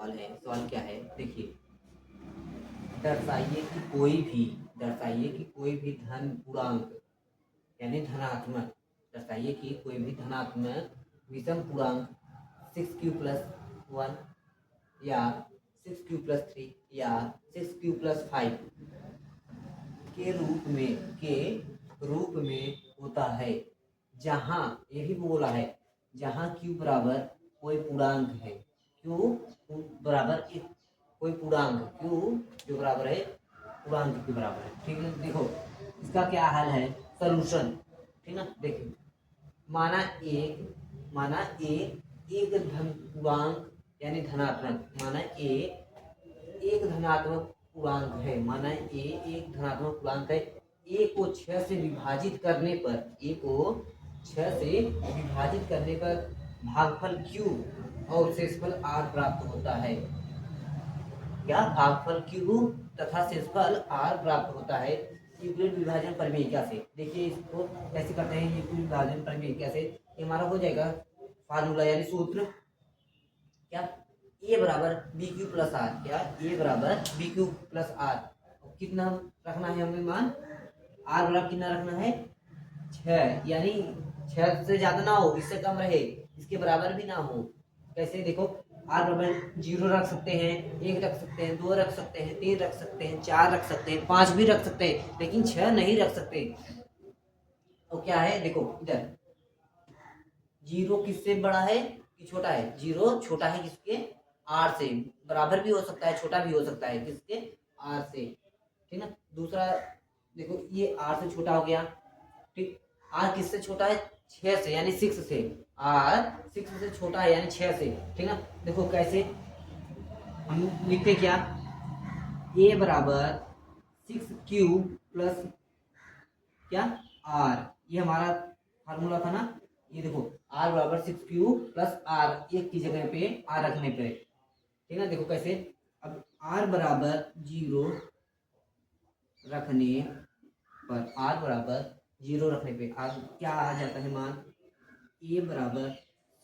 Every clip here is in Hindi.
सवाल है। सवाल क्या है, देखिए, दर्शाइए कि कोई भी धन पूर्णांक यानी धनात्मक, दर्शाइए कि कोई भी धनात्मक विषम पूर्णांक 6q+1 या 6q+3 या 6q+5 के रूप में होता है, जहां ये भी बोला है जहां q बराबर कोई पूर्णांक है, q बराबर एक कोई पूर्णांक, q जो बराबर है पूर्णांक के बराबर है। ठीक है, देखो इसका क्या हाल है, सॉल्यूशन। ठीक ना, देखिए, माना ए एक धन पूर्णांक यानी धनात्मक, माना ए एक धनात्मक पूर्णांक है, माना ए एक धनात्मक पूर्णांक है। ए को 6 से विभाजित करने पर, ए को 6 से विभाजित करने पर भागफल q और शेषफल r प्राप्त होता है। क्या भागफल q तथा शेषफल r प्राप्त होता है यूक्लिड विभाजन प्रमेय से। देखिए इसको कैसे करते हैं, यूक्लिड विभाजन प्रमेय से ये हमारा हो जाएगा फार्मूला यानी सूत्र, क्या a बराबर BQ+R, क्या a बराबर BQ+R। कितना रखना है हमें मान, r बराबर कितना रखना है 6, यानी 6 से ज्यादा ना हो, इससे कम रहे, इसके बराबर भी ना हो। कैसे, देखो r बराबर 0 रख सकते हैं, 1 रख सकते हैं, 2 रख सकते हैं, 3 रख सकते हैं, 4 रख सकते हैं, 5 भी रख सकते हैं, लेकिन 6 नहीं रख सकते। तो क्या है, देखो इधर 0 किससे बड़ा है कि छोटा है, 0 छोटा है किसके, r से, बराबर भी हो सकता है छोटा भी हो सकता है किसके, r से। ठीक ना, दूसरा देखो ये r से छोटा हो गया, ठीक, r किससे छोटा है 6 से यानी 6 से, r 6 से छोटा है यानी 6 से। ठीक ना, देखो कैसे हम लिखते क्या, a बराबर 6q प्लस क्या r, ये हमारा फार्मूला था ना, ये देखो r बराबर 6q प्लस r, एक की जगह पे r रखने पे। ठीक है, देखो कैसे, अब r बराबर 0 रखने पर, r बराबर 0 रखने पे r क्या आ जाता है मान, a बराबर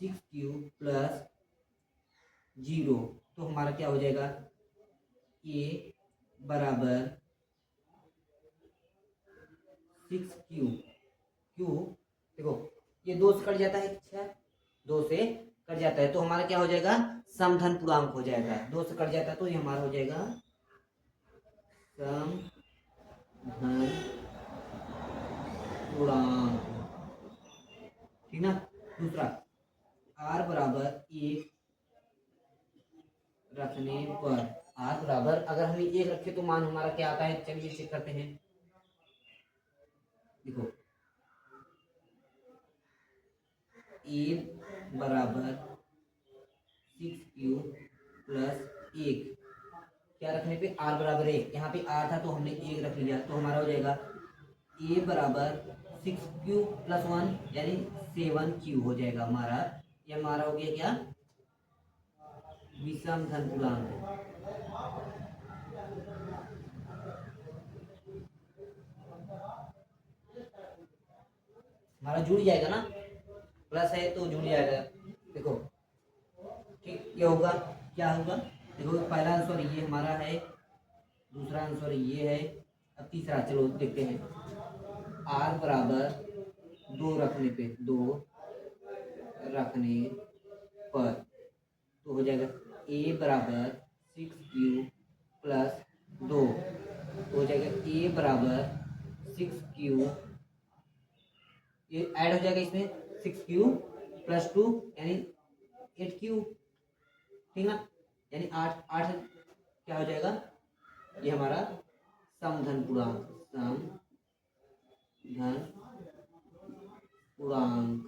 6q प्लस 0, तो हमारा क्या हो जाएगा, a बराबर 6q, q देखो ये 2 से कट जाता है, 6 2 से कट जाता है, तो हमारा क्या हो जाएगा, समधन पूर्णांक हो जाएगा। 2 से कट जाता है तो ये हमारा हो जाएगा समधन पूर्णांक। ठीक ना, दूसरा r बराबर 1 रखने पर, r बराबर अगर हम 1 रखे तो मान हमारा क्या आता है, चलिए चेक करते हैं। देखो a बराबर 6q प्लस 1, क्या रखने पे, r बराबर 1, यहाँ पे r था तो हमने 1 रख लिया, तो हमारा हो जाएगा a बराबर 6q प्लस 1 यानी 7q हो जाएगा हमारा। ये हमारा हो गया क्या, विषम धन पूर्णांक। हमारा जुड़ जाएगा ना, प्लस है तो जुड़ जाएगा। देखो ठीक, ये होगा, क्या होगा, देखो पहला आंसर ये हमारा है, दूसरा आंसर ये है, अब तीसरा चलो देखते हैं। r बराबर 2 रखने पे, 2 रखने पर, तो हो जाएगा a बराबर 6q प्लस 2, तो हो जाएगा a बराबर 6q, ये ऐड हो जाएगा इसमें 6q प्लस 2 यानी 8q। ठीक ना, यानी 8 8 क्या हो जाएगा, ये हमारा समधन पूर्णांक, समधन पूर्णांक।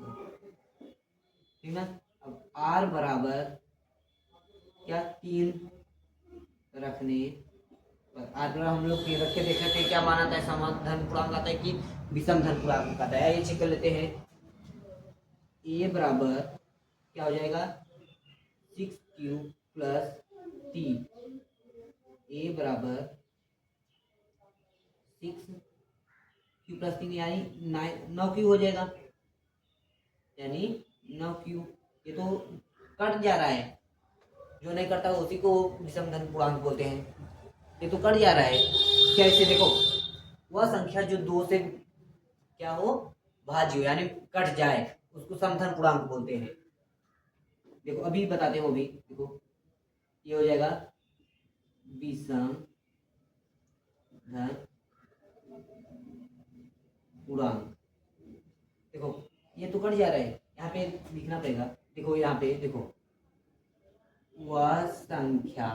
ठीक ना, अब r बराबर क्या 3 रखने पर, r बराबर हम लोग रख के देख लेते हैं क्या माना था, समधन पूर्णांक आता है कि विषम धन पूर्णांक आता है, ये चेक कर लेते हैं। a बराबर क्या हो जाएगा 6q प्लस 3, a बराबर 6q प्लस 3 यानी 9q हो जाएगा, यानी 9q, ये तो कट जा रहा है, जो नहीं करता उसी को विषम धन पूर्णांक बोलते हैं। ये तो कट जा रहा है, कैसे देखो, वह संख्या जो 2 से क्या हो भाज्य हो यानी कट जाए उसको समधन पूर्णांक बोलते हैं। देखो अभी बताते हैं वो भी, देखो ये हो जाएगा विषम धन पूर्णांक। देखो ये तो कट जा रहा है, यहाँ पे लिखना पड़ेगा। देखो यहाँ पे देखो, वह संख्या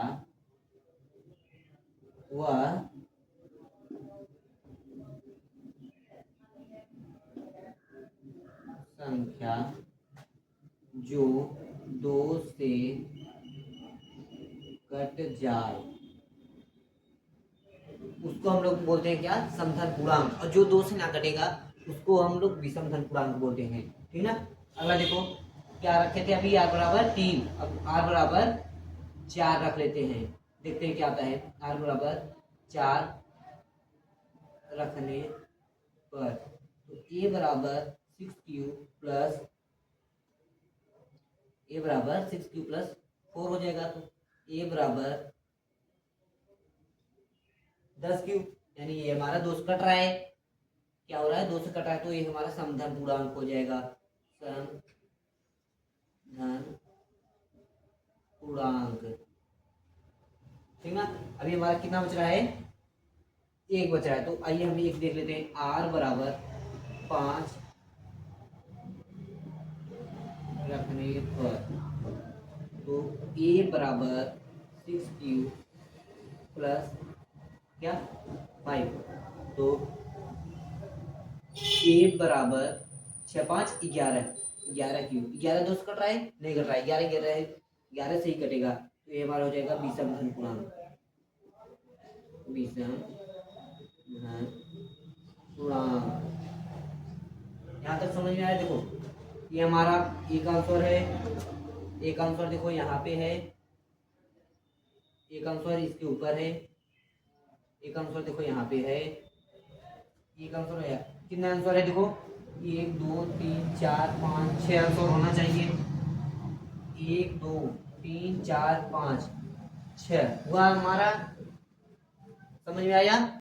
जो 2 से कट जाए उसको हम लोग बोलते हैं क्या, समधन पूर्णांक। और जो 2 से ना कटेगा उसको हम लोग विषम धन पूर्णांक बोलते हैं, ठीक ना। अगला देखो क्या रखे थे अभी, r बराबर 3, अब r बराबर 4 रख लेते हैं, देखते हैं क्या आता है। r बराबर 4 रखने पर तो a बराबर 6q प्लस 4 हो जाएगा। तो a बराबर 10q, यानी ये हमारा 2 से कट रहा है, क्या हो रहा है 2 से कट रहा है, तो ये हमारा समधन पूर्णांक हो जाएगा, समधन पूर्णांक, ठीक ना। अभी हमारा कितना बच रहा है, 1 बच रहा है। तो आइए हम एक देख लेते हैं, r बराबर 5 रखने पर तो a बराबर 6q प्लस क्या 5, तो a बराबर 6 5 11, 11q, 11 2 से कट रहा है, नहीं कट रहा है, 11 से ही कटेगा, तो ये हमारा हो जाएगा विषम धन पूर्णांक, विषम धन पूर्णांक। यहाँ तक समझ में आया। देखो ये हमारा एक आंसर है, एक आंसर देखो यहाँ पे है, एक आंसर इसके ऊपर है, एक आंसर देखो यहाँ पे है, एक आंसर है, कितने आंसर है देखो 1 2 3 4 5 6 आंसर होना चाहिए, 1 2 3 4 5 6 हुआ हमारा, समझ में आया।